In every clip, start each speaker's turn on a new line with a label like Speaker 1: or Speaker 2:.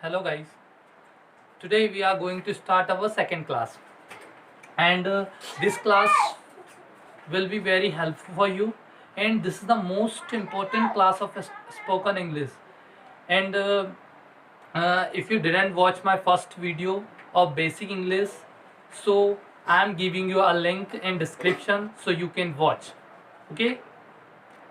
Speaker 1: Hello guys, today we are going to start our second class and this class will be very helpful for you, and this is the most important class of spoken English. And if you didn't watch my first video of basic English, so I am giving you a link in description so you can watch. Okay,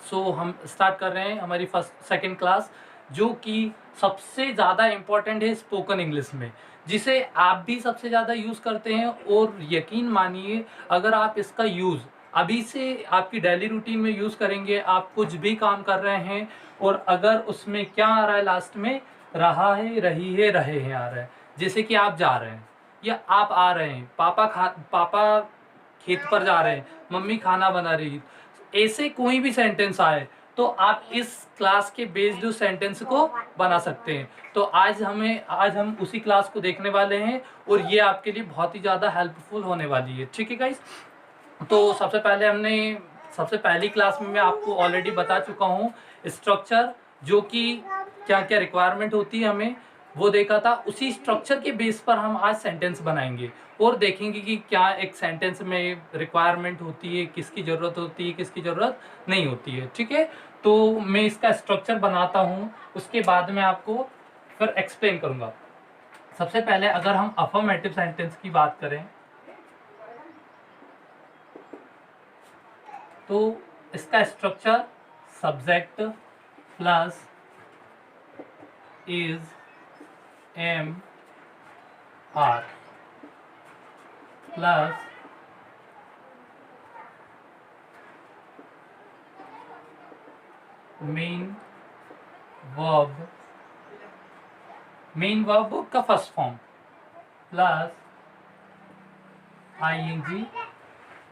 Speaker 1: सो हम start कर रहे हैं हमारी first second class, जो कि सबसे ज़्यादा important है स्पोकन इंग्लिश में, जिसे आप भी सबसे ज़्यादा यूज़ करते हैं। और यकीन मानिए, अगर आप इसका यूज़ अभी से आपकी डेली रूटीन में यूज़ करेंगे, आप कुछ भी काम कर रहे हैं और अगर उसमें क्या आ रहा है लास्ट में, रहा है, रही है, रहे हैं आ रहा है। जैसे कि आप जा रहे हैं या आप आ रहे हैं, पापा खेत पर जा रहे हैं, मम्मी खाना बना रही, ऐसे कोई भी सेंटेंस आए तो आप इस क्लास के बेस्ड उस सेंटेंस को बना सकते हैं। तो आज हम उसी क्लास को देखने वाले हैं और ये आपके लिए बहुत ही ज़्यादा हेल्पफुल होने वाली है। ठीक है गाइस, तो सबसे पहली क्लास में मैं आपको ऑलरेडी बता चुका हूँ स्ट्रक्चर, जो कि क्या क्या रिक्वायरमेंट होती है हमें वो देखा था। उसी स्ट्रक्चर के बेस पर हम आज सेंटेंस बनाएंगे और देखेंगे कि क्या एक सेंटेंस में रिक्वायरमेंट होती है, किसकी ज़रूरत होती है, किसकी ज़रूरत नहीं होती है। ठीक है, तो मैं इसका स्ट्रक्चर बनाता हूँ, उसके बाद में आपको फिर एक्सप्लेन करूँगा। सबसे पहले अगर हम अफर्मेटिव सेंटेंस की बात करें तो इसका structure subject plus is am are plus main verb का first form plus ING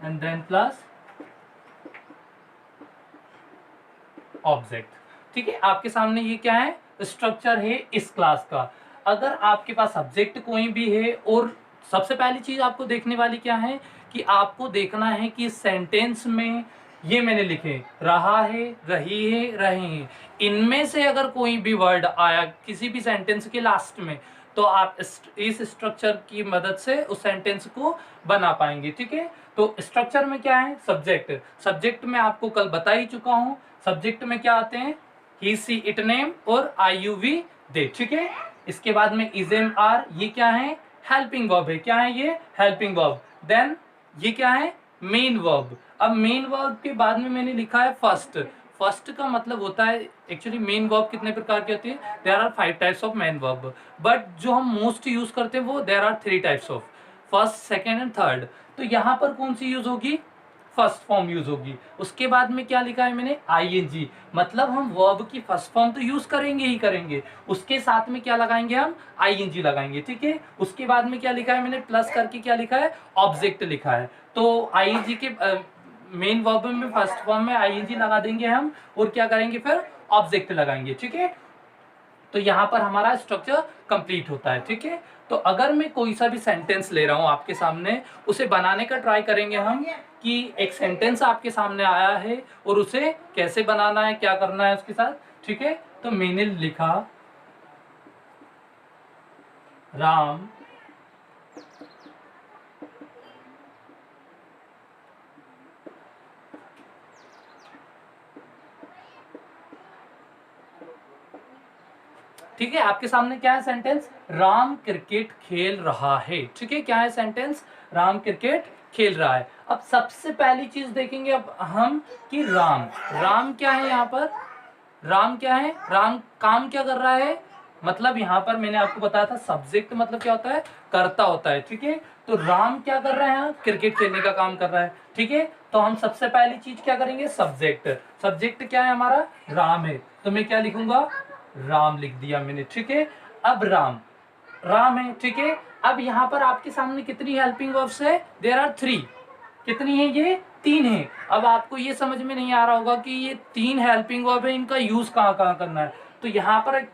Speaker 1: and then plus object. ठीक है, आपके सामने ये क्या है, स्ट्रक्चर है इस क्लास का। अगर आपके पास सब्जेक्ट कोई भी है, और सबसे पहली चीज आपको देखने वाली क्या है कि आपको देखना है कि सेंटेंस में ये मैंने लिखे रहा है, रही है, रहे हैं, इनमें से अगर कोई भी वर्ड आया किसी भी सेंटेंस के लास्ट में, तो आप इस स्ट्रक्चर की मदद से उस सेंटेंस को बना पाएंगे। ठीक है, तो स्ट्रक्चर में क्या है, सब्जेक्ट में आपको कल बता ही चुका हूं। सब्जेक्ट में क्या आते हैं, ही सी इट नेम और आई यू वी दे। ठीक है, इसके बाद में इज एम आर, ये क्या है, हेल्पिंग वर्ब है। क्या है ये, हेल्पिंग वर्ब। देन ये क्या है, मेन वर्ब। अब मेन वर्ब के बाद में मैंने लिखा है फर्स्ट का मतलब होता है, एक्चुअली मेन वर्ब कितने प्रकार की होती है, there are 5 types of main verb, but जो हम मोस्ट यूज करते हैं वो there are 3 types of, first, second and third. तो यहाँ पर कौन सी यूज होगी, फर्स्ट फॉर्म यूज होगी। उसके बाद में क्या लिखा है मैंने, आईएनजी, मतलब हम वर्ब की फर्स्ट फॉर्म तो यूज करेंगे ही करेंगे, उसके साथ में क्या लगाएंगे, हम आईएनजी लगाएंगे। ठीक है, उसके बाद में क्या लिखा है मैंने, प्लस करके क्या लिखा है, ऑब्जेक्ट लिखा है। तो आईएनजी के मेन वर्ब में फर्स्ट फॉर्म में आईएनजी लगा देंगे हम, और क्या करेंगे फिर ऑब्जेक्ट लगाएंगे। ठीक है, तो यहाँ पर हमारा स्ट्रक्चर कंप्लीट होता है। ठीक है, तो अगर मैं कोई सा भी सेंटेंस ले रहा हूँ आपके सामने, उसे बनाने का ट्राई करेंगे हम कि एक सेंटेंस आपके सामने आया है और उसे कैसे बनाना है, क्या करना है उसके साथ। ठीक है, तो मैंने लिखा राम ठीक है, आपके सामने क्या है सेंटेंस, राम क्रिकेट खेल रहा है। ठीक है, क्या है सेंटेंस, राम क्रिकेट खेल रहा है। अब सबसे पहली चीज देखेंगे अब हम कि राम क्या है, यहाँ पर राम क्या है, राम काम क्या कर रहा है, मतलब यहाँ पर मैंने आपको बताया था सब्जेक्ट मतलब क्या होता है, कर्ता होता है। ठीक है, तो राम क्या कर रहा है, क्रिकेट खेलने का काम कर रहा है। ठीक है, तो हम सबसे पहली चीज क्या करेंगे, सब्जेक्ट क्या है हमारा, राम है, तो मैं क्या लिखूंगा, राम लिख दिया मैंने। ठीक है, अब राम है। ठीक है, अब यहाँ पर आपके सामने कितनी हेल्पिंग वर्ब्स है, देयर आर 3। कितनी है, ये 3 है। अब आपको ये समझ में नहीं आ रहा होगा कि ये 3 हेल्पिंग वर्ब है, इनका यूज कहाँ कहाँ करना है। तो यहाँ पर एक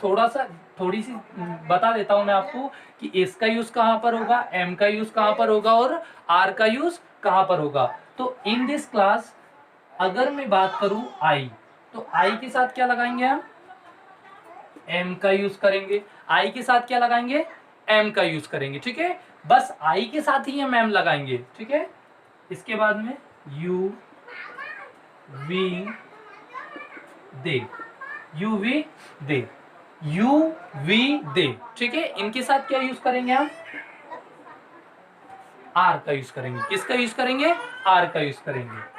Speaker 1: थोड़ी सी बता देता हूँ मैं आपको कि एस का यूज कहाँ पर होगा, एम का यूज कहाँ पर होगा और आर का यूज कहाँ पर होगा। तो इन दिस क्लास अगर मैं बात करूँ आई, तो आई के साथ क्या लगाएंगे हम, एम का यूज करेंगे। आई के साथ क्या लगाएंगे, एम का यूज करेंगे, ठीक है। बस आई के साथ ही हम एम लगाएंगे, ठीक है। इसके बाद में you we they, you we they, you we they, ठीक है। इनके साथ क्या यूज करेंगे हम, आर का यूज करेंगे। किसका यूज करेंगे, आर का यूज करेंगे।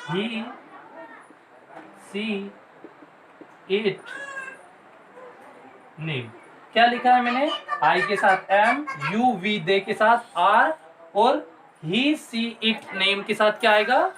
Speaker 1: ही सी इट नेम, क्या लिखा है मैंने, आई के साथ एम, यू वी दे के साथ आर, और ही सी इट नेम के साथ क्या आएगा,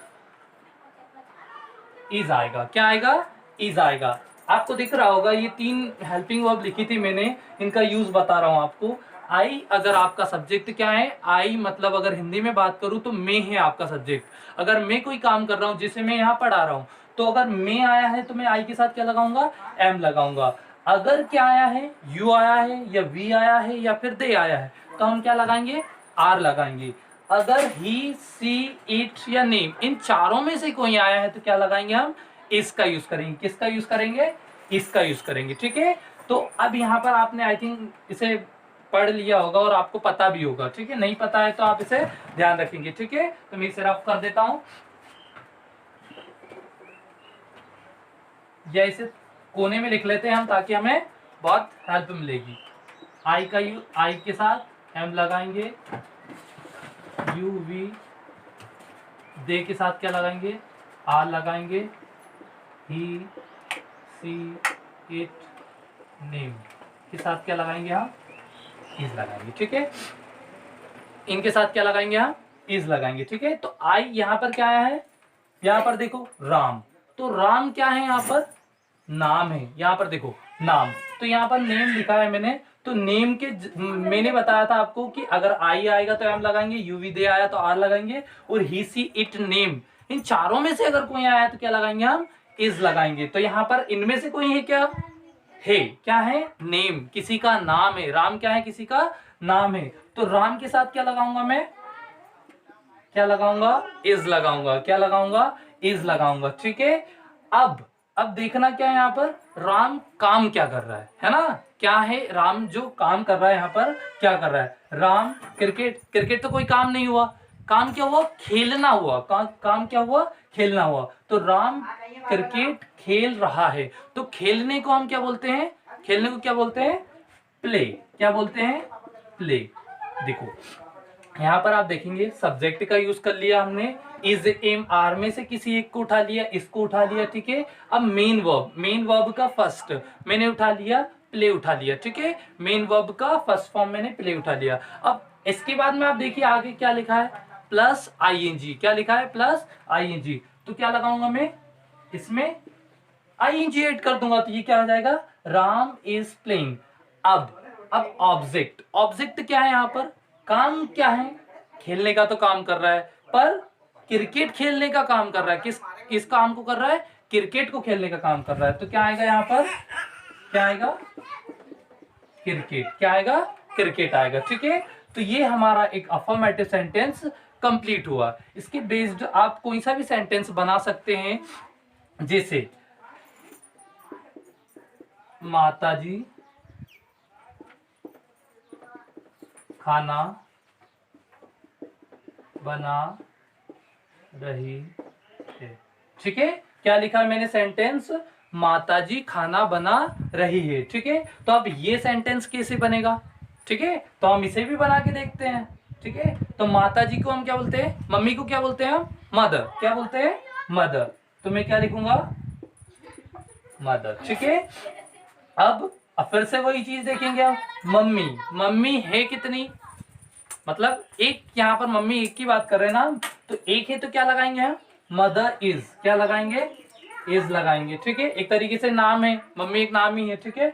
Speaker 1: इज आएगा। क्या आएगा, इज आएगा। आपको दिख रहा होगा ये 3 हेल्पिंग वर्ब लिखी थी मैंने, इनका यूज बता रहा हूं आपको। आई अगर आपका सब्जेक्ट क्या है, आई मतलब अगर हिंदी में बात करूं तो मैं है आपका सब्जेक्ट। अगर मैं कोई काम कर रहा हूं जिसे मैं यहाँ पढ़ा रहा हूं, तो अगर मैं आया है तो मैं आई के साथ क्या लगाऊंगा, एम लगाऊंगा। अगर क्या आया है, यू आया है या वी आया है या फिर दे आया है, तो हम क्या लगाएंगे, आर लगाएंगे। अगर ही सी इट या नेम, इन चारों में से कोई आया है तो क्या लगाएंगे हम, इसका यूज करेंगे। किसका यूज करेंगे, इसका यूज करेंगे, ठीक है। तो अब यहाँ पर आपने आई थिंक इसे पढ़ लिया होगा और आपको पता भी होगा, ठीक है। नहीं पता है तो आप इसे ध्यान रखेंगे, ठीक है। तो मैं इसे रफ कर देता हूं, या इसे कोने में लिख लेते हैं हम ताकि हमें बहुत हेल्प मिलेगी। आई का यू, आई के साथ एम लगाएंगे, यू वी दे के साथ क्या लगाएंगे, आर लगाएंगे, ही सी इट नेम के साथ क्या लगाएंगे हम, इज लगाएंगे, ठीक है। इनके साथ क्या लगाएंगे हम, इज लगाएंगे, ठीक है। तो आई यहाँ पर क्या आया है, यहाँ पर देखो राम, तो राम क्या है, यहाँ पर नाम है। यहाँ पर देखो नाम, तो यहाँ पर नेम लिखा है मैंने, तो नेम के मैंने बताया था आपको कि अगर आई आएगा तो एम लगाएंगे, यूवी दे आया तो आर लगाएंगे, और ही सी इट नेम, इन चारों में से अगर कोई आया तो क्या लगाएंगे हम, इज लगाएंगे। तो यहाँ पर इनमें से कोई है क्या, है, क्या है, नेम, किसी का नाम है। राम क्या है, किसी का नाम है। तो राम के साथ क्या लगाऊंगा मैं, क्या लगाऊंगा, इज लगाऊंगा। क्या लगाऊंगा, इज लगाऊंगा, ठीक है। अब देखना क्या है, यहाँ पर राम काम क्या कर रहा है ना, क्या है, राम जो काम कर रहा है यहाँ पर क्या कर रहा है, राम क्रिकेट, क्रिकेट तो कोई काम नहीं हुआ, काम क्या हुआ, खेलना हुआ। काम क्या हुआ, खेलना हुआ। तो राम क्रिकेट खेल रहा है, तो खेलने को हम क्या बोलते हैं, खेलने को क्या बोलते हैं, प्ले। क्या बोलते हैं, प्ले। देखो यहाँ पर आप देखेंगे सब्जेक्ट का यूज कर लिया हमने, इज एम आर में से किसी एक को उठा लिया, इसको उठा लिया, ठीक है। अब मेन वर्ब का फर्स्ट मैंने उठा लिया, प्ले उठा लिया, ठीक है। मेन वर्ब का फर्स्ट फॉर्म मैंने प्ले उठा लिया। अब इसके बाद में आप देखिए आगे क्या लिखा है, प्लस आईएनजी। क्या लिखा है, प्लस आईएनजी। तो क्या लगाऊंगा मैं, इसमें आईएनजी ऐड कर दूंगा, तो ये क्या हो जाएगा, राम इज प्लेइंग। अब ऑब्जेक्ट, ऑब्जेक्ट क्या है, यहाँ पर काम क्या है, खेलने का तो काम कर रहा है, पर क्रिकेट खेलने का काम कर रहा है। किस काम को कर रहा है, क्रिकेट को खेलने का काम कर रहा है। तो क्या आएगा यहाँ पर, क्या आएगा, क्रिकेट। क्या आएगा, क्रिकेट आएगा, ठीक है। तो ये हमारा एक अफर्मेटिव सेंटेंस कंप्लीट हुआ। इसके बेस्ड आप कोई सा भी सेंटेंस बना सकते हैं, जैसे माताजी खाना बना रही है, ठीक है। क्या लिखा मैंने सेंटेंस, माताजी खाना बना रही है, ठीक है। तो अब ये सेंटेंस कैसे बनेगा, ठीक है, तो हम इसे भी बना के देखते हैं, ठीक है। तो माताजी को हम क्या बोलते हैं, मम्मी को क्या बोलते हैं हम, मदर। क्या बोलते हैं, मदर। तो मैं क्या लिखूंगा, मदर, ठीक है। अब फिर से वही चीज देखेंगे हम, मम्मी है कितनी, मतलब एक, यहाँ पर मम्मी एक की बात कर रहे हैं ना, तो एक है तो क्या लगाएंगे हम, मदर इज। क्या लगाएंगे, इज लगाएंगे, ठीक है। एक तरीके से नाम है, मम्मी एक नाम ही है, ठीक है,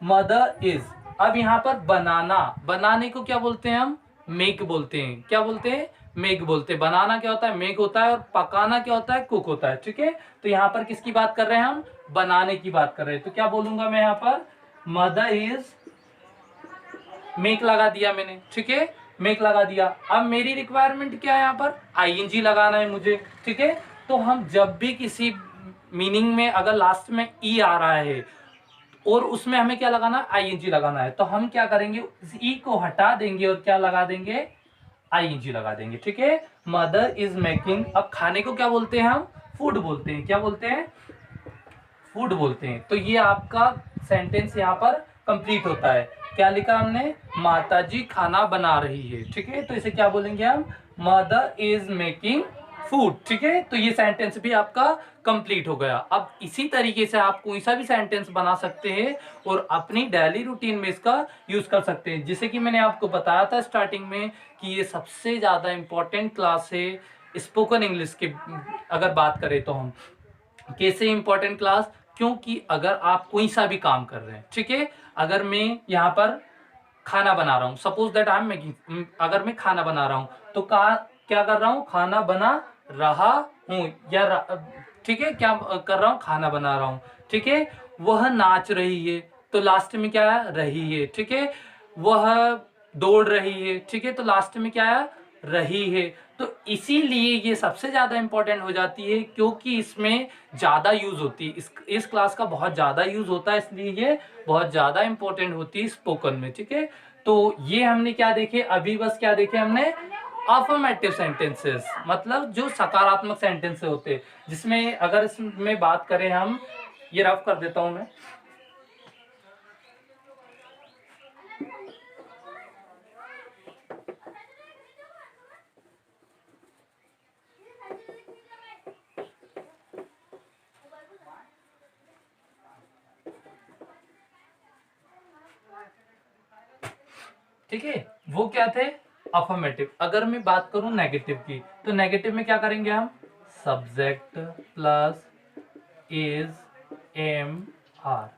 Speaker 1: मदर इज। अब यहाँ पर बनाने को क्या बोलते हैं हम, मेक बोलते हैं। क्या बोलते हैं, मेक बोलते हैं। बनाना क्या होता है, मेक होता है, और पकाना क्या होता है, कुक होता है, ठीक है। तो यहाँ पर किसकी बात कर रहे हैं हम, बनाने की बात कर रहे हैं। तो क्या बोलूंगा मैं यहाँ पर, मदर इज, मेक लगा दिया मैंने, ठीक है, मेक लगा दिया। अब मेरी रिक्वायरमेंट क्या है, यहाँ पर आईएनजी लगाना है मुझे, ठीक है। तो हम जब भी किसी मीनिंग में अगर लास्ट में ई आ रहा है, और उसमें हमें क्या लगाना, आईएनजी लगाना है। तो हम क्या करेंगे, ई को हटा देंगे और क्या लगा देंगे, आईएनजी लगा देंगे। ठीक है, मदर इज मेकिंग। अब खाने को क्या बोलते हैं हम, फूड बोलते हैं। क्या बोलते हैं, फूड बोलते हैं। तो ये आपका सेंटेंस यहाँ पर कंप्लीट होता है। क्या लिखा हमने, माताजी खाना बना रही है। ठीक है, तो इसे क्या बोलेंगे हम, मदर इज मेकिंग फूड। ठीक है, तो ये सेंटेंस भी आपका कंप्लीट हो गया। अब इसी तरीके से आप कोई सा भी सेंटेंस बना सकते हैं और अपनी डेली रूटीन में इसका यूज कर सकते हैं। जैसे कि मैंने आपको बताया था स्टार्टिंग में कि ये सबसे ज्यादा इंपॉर्टेंट क्लास है स्पोकन इंग्लिश के। अगर बात करें तो हम कैसे इंपॉर्टेंट क्लास, क्योंकि अगर आप कोई सा भी काम कर रहे हैं, ठीक है, अगर मैं यहाँ पर खाना बना रहा हूँ, suppose that I am making, अगर मैं खाना बना रहा हूँ तो क्या कर रहा हूँ, खाना बना रहा हूँ या ठीक है, क्या कर रहा हूँ, खाना बना रहा हूँ। ठीक है, वह नाच रही है तो लास्ट में क्या है, रही है। ठीक है, वह दौड़ रही है। ठीक है, तो लास्ट में क्या है, रही है। तो इसीलिए ये सबसे ज्यादा इंपॉर्टेंट हो जाती है क्योंकि इसमें ज्यादा यूज होती है। इस क्लास का बहुत ज्यादा यूज होता है, इसलिए ये बहुत ज्यादा इंपॉर्टेंट होती है स्पोकन में। ठीक है, तो ये हमने क्या देखे अभी, बस क्या देखे हमने, अफर्मेटिव सेंटेंसेस, मतलब जो सकारात्मक सेंटेंस होते हैं, जिसमें अगर इसमें बात करें हम, ये रफ कर देता हूं मैं। ठीक है, वो क्या थे, अफर्मेटिव। अगर मैं बात करूं नेगेटिव की, तो नेगेटिव में क्या करेंगे हम, subject plus is am are.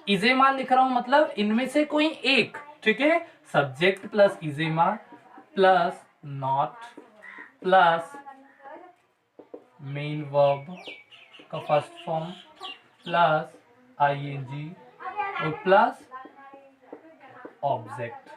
Speaker 1: Is am are लिख रहा हूं मतलब इनमें से कोई एक। ठीक है, subject plus is am are plus not plus main verb का फर्स्ट फॉर्म प्लस आईएनजी और प्लस ऑब्जेक्ट।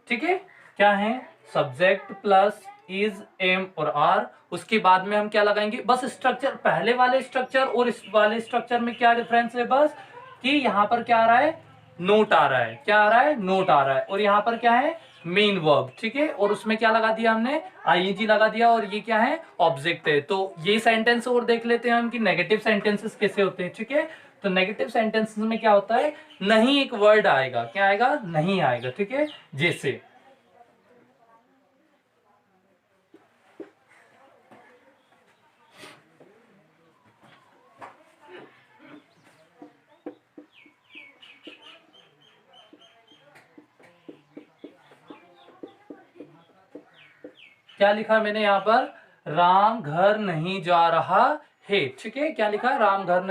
Speaker 1: ठीक है, क्या है, सब्जेक्ट प्लस इज एम और आर। उसके बाद में हम क्या लगाएंगे, बस स्ट्रक्चर, पहले वाले स्ट्रक्चर और इस वाले स्ट्रक्चर में क्या डिफरेंस है, बस कि यहाँ पर क्या आ रहा है, नोट आ रहा है। क्या आ रहा है, नोट आ रहा है। और यहाँ पर क्या है, मेन वर्ब। ठीक है, और उसमें क्या लगा दिया हमने, आईएनजी लगा दिया, और ये क्या है, ऑब्जेक्ट है। तो ये सेंटेंस और देख लेते हैं हम कि नेगेटिव सेंटेंसेस कैसे होते हैं। ठीक है, तो नेगेटिव सेंटेंसेस में क्या होता है, नहीं एक वर्ड आएगा, क्या आएगा, नहीं आएगा। ठीक है, जैसे क्या लिखा मैंने यहाँ पर, राम घर नहीं जा रहा है। ठीक है, क्या लिखा, राम घर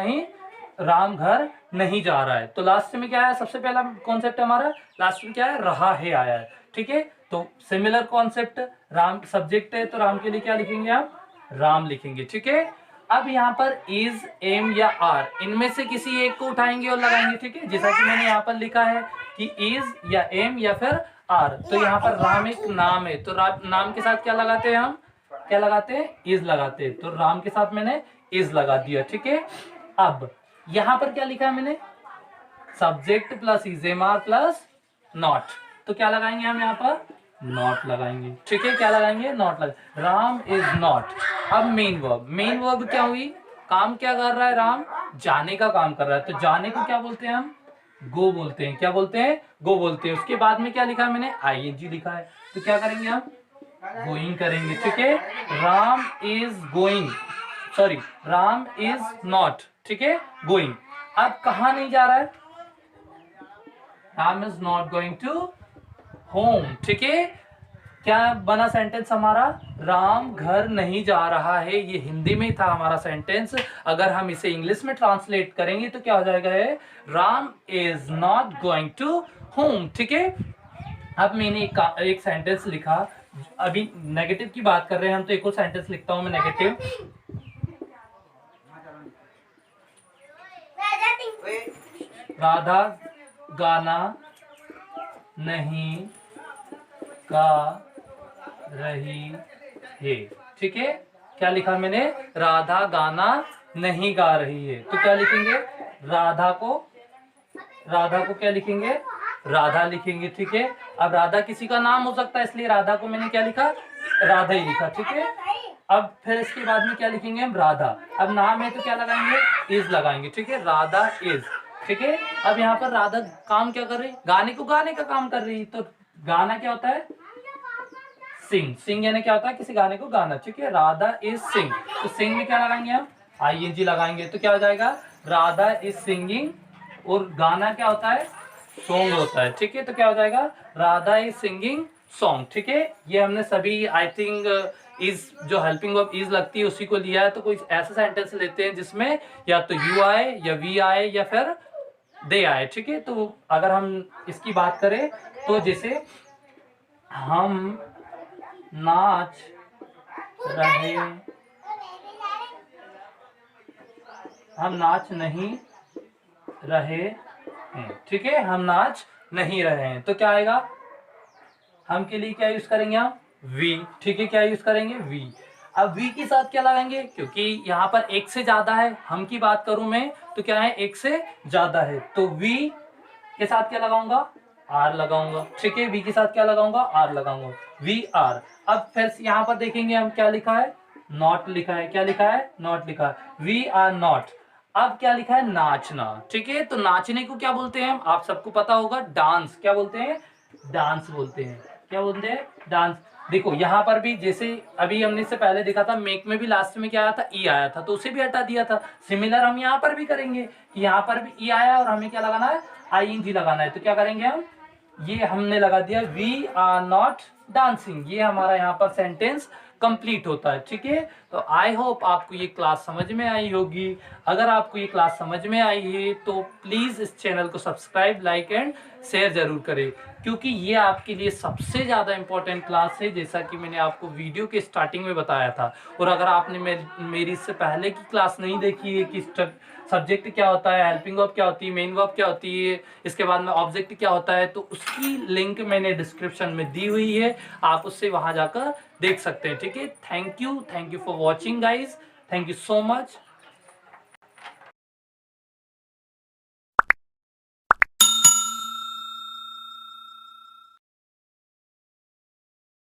Speaker 1: नहीं जा रहा है। तो लास्ट में क्या है, सबसे पहला कॉन्सेप्ट हमारा लास्ट में क्या है, रहा है आया है। ठीक है, तो सिमिलर कॉन्सेप्ट, राम सब्जेक्ट है तो राम के लिए क्या लिखेंगे आप, राम लिखेंगे। ठीक है, अब यहाँ पर इज एम या आर, इनमें से किसी एक को उठाएंगे और लगाएंगे। ठीक है, जैसा कि मैंने यहाँ पर लिखा है कि इज या एम या फिर आर। तो यहाँ पर राम एक नाम है, तो नाम के साथ क्या लगाते हैं हम, क्या लगाते हैं, इज लगाते हैं। तो राम के साथ मैंने इज लगा दिया। ठीक है, अब यहाँ पर क्या लिखा है मैंने, subject plus is am are plus not. तो क्या लगाएंगे हम यहाँ पर, नॉट लगाएंगे। ठीक है, क्या लगाएंगे, नॉट लगा, राम इज नॉट। अब मेन वर्ब क्या हुई, काम क्या कर रहा है, राम जाने का काम कर रहा है। तो जाने को क्या बोलते हैं हम, गो बोलते हैं। क्या बोलते हैं, गो बोलते हैं। उसके बाद में क्या लिखा है मैंने, आईएनजी लिखा है। तो क्या करेंगे हम, गोइंग करेंगे। ठीक है, Ram is going, sorry Ram is not, ठीक है, गोइंग। अब कहा नहीं जा रहा है, Ram is not going to home. ठीक है, क्या बना सेंटेंस हमारा, राम घर नहीं जा रहा है। ये हिंदी में था हमारा सेंटेंस, अगर हम इसे इंग्लिश में ट्रांसलेट करेंगे तो क्या हो जाएगा, है Ram is not going to home. ठीक है, अब मैंने एक सेंटेंस लिखा, अभी नेगेटिव की बात कर रहे हैं हम, तो एक और सेंटेंस लिखता हूं मैं नेगेटिव। राधा गाना नहीं गा रही है। ठीक है, क्या लिखा मैंने, राधा गाना नहीं गा रही है। तो क्या लिखेंगे, राधा को राधा को क्या लिखेंगे, राधा लिखेंगे, ठीक है। अब राधा किसी का नाम हो सकता है, इसलिए राधा को मैंने क्या लिखा, राधा ही लिखा, ठीक है। अब फिर इसके बाद में क्या लिखेंगे हम, राधा। अब नाम है तो क्या लगाएंगे, इज लगाएंगे, ठीक है, राधा इज, ठीक है। अब यहाँ पर राधा काम क्या कर रही, गाने का काम कर रही, तो गाना क्या होता है, सिंग। सिंग यानी क्या होता है, किसी गाने को गाना, ठीक है। राधा इज सिंग, तो सिंग में क्या लगाएंगे हम, ING लगाएंगे, तो क्या हो जाएगा, राधा इज सिंगिंग। और गाना क्या होता है, सॉन्ग होता है, ठीक है। तो क्या हो जाएगा, राधा इज सिंगिंग सॉन्ग, ठीक है। ये हमने सभी आई थिंक इज जो हेल्पिंग ऑफ इज लगती है उसी को लिया है। तो कोई ऐसा सेंटेंस लेते हैं जिसमें या तो यू आए या वी आए या फिर दे आए, ठीक है। तो अगर हम इसकी बात करें तो जैसे हम नाच रहे, हम नाच नहीं रहे हैं, ठीक है, हम नाच नहीं रहे हैं, तो क्या आएगा, हम के लिए क्या यूज करेंगे हम, वी, ठीक है, क्या यूज करेंगे, वी। अब वी के साथ क्या लगाएंगे, क्योंकि यहाँ पर एक से ज्यादा है, हम की बात करूं मैं तो क्या है, एक से ज्यादा है, तो वी के साथ क्या लगाऊंगा, आर लगाऊंगा, ठीक है। वी के साथ क्या लगाऊंगा, आर लगाऊंगा, वी आर। अब फिर यहाँ पर देखेंगे हम क्या लिखा है, नॉट लिखा है, क्या लिखा है, नॉट लिखा है, वी आर नॉट। अब क्या लिखा है, नाचना, ठीक है। तो नाचने को क्या बोलते हैं, आप सबको पता होगा, डांस, क्या बोलते हैं, डांस बोलते हैं, क्या बोलते हैं, डांस। देखो यहाँ पर भी जैसे अभी हमने इससे पहले देखा था, मेक में भी लास्ट में क्या आया था, ई आया था, तो उसे भी हटा दिया था। सिमिलर हम यहाँ पर भी करेंगे कि यहाँ पर भी ई आया और हमें क्या लगाना है, ING लगाना है, तो क्या करेंगे हम, ये हमने लगा दिया, वी आर नॉट डांसिंग, ये हमारा यहाँ पर सेंटेंस कंप्लीट होता है, ठीक है। तो आई होप आपको ये क्लास समझ में आई होगी। अगर आपको ये क्लास समझ में आई है तो प्लीज इस चैनल को सब्सक्राइब, लाइक एंड शेयर जरूर करें, क्योंकि ये आपके लिए सबसे ज़्यादा इंपॉर्टेंट क्लास है, जैसा कि मैंने आपको वीडियो के स्टार्टिंग में बताया था। और अगर आपने मेरी इससे पहले की क्लास नहीं देखी है कि सब्जेक्ट क्या होता है, हेल्पिंग वर्ब क्या होती है, मेन वर्ब क्या होती है, इसके बाद में ऑब्जेक्ट क्या होता है, तो उसकी लिंक मैंने डिस्क्रिप्शन में दी हुई है, आप उससे वहां जाकर देख सकते हैं, ठीक है। Thank you for watching guys, thank you so much.